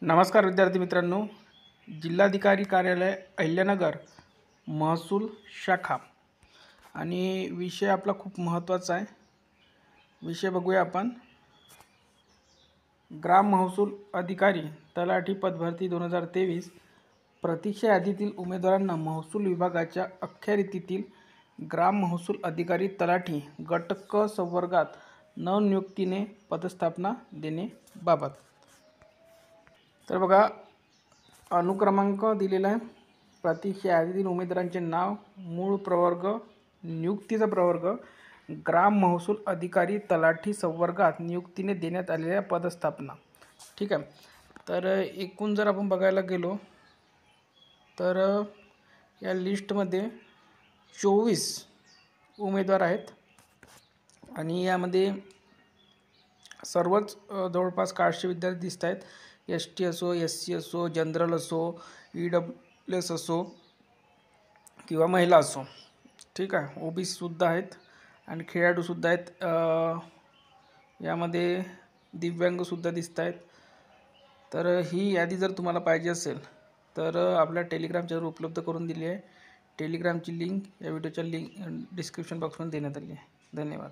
नमस्कार विद्यार्थी मित्रांनो, जिल्हाधिकारी कार्यालय अहिल्यानगर महसूल शाखा आणि विषय आपला खूप महत्त्वाचा आहे. विषय बघूया आपण. ग्राम महसूल अधिकारी तलाठी पदभरती 2023. प्रतीक्षा यादीतील उमेदवारांना महसूल विभागाच्या अखत्यारीतील ग्राम महसूल अधिकारी तलाठी गट क संवर्गात नवनियुक्तीने पदस्थापना देण्याबाबत. तर बघा, अनुक्रमांक दिलेला आहे. प्रतीक्षा यादीतील उमेदवारांचे नाव, मूळ प्रवर्ग, नियुक्तीचा प्रवर्ग, ग्राम महसूल अधिकारी तलाठी संवर्गात नियुक्तीने देण्यात आलेल्या पदस्थापना. ठीक आहे. तर एकूण जर आपण बघायला गेलो तर या लिस्टमध्ये 24 उमेदवार आहेत आणि यामध्ये सर्वच जवळपास कास्टचे विद्यार्थी दिसत आहेत. ST असो, SC असो, जनरल असो, EWS असो किंवा महिला असो. ठीक आहे. OBC सुद्धा आहेत आणि खेळाडूसुद्धा आहेत. यामध्ये दिव्यांगसुद्धा दिसत आहेत. तर ही यादी जर तुम्हाला पाहिजे असेल तर आपल्या टेलिग्राम चॅनल उपलब्ध करून दिली आहे. टेलिग्रामची लिंक या व्हिडिओच्या डिस्क्रिप्शन बॉक्समध्ये देण्यात आली आहे. धन्यवाद.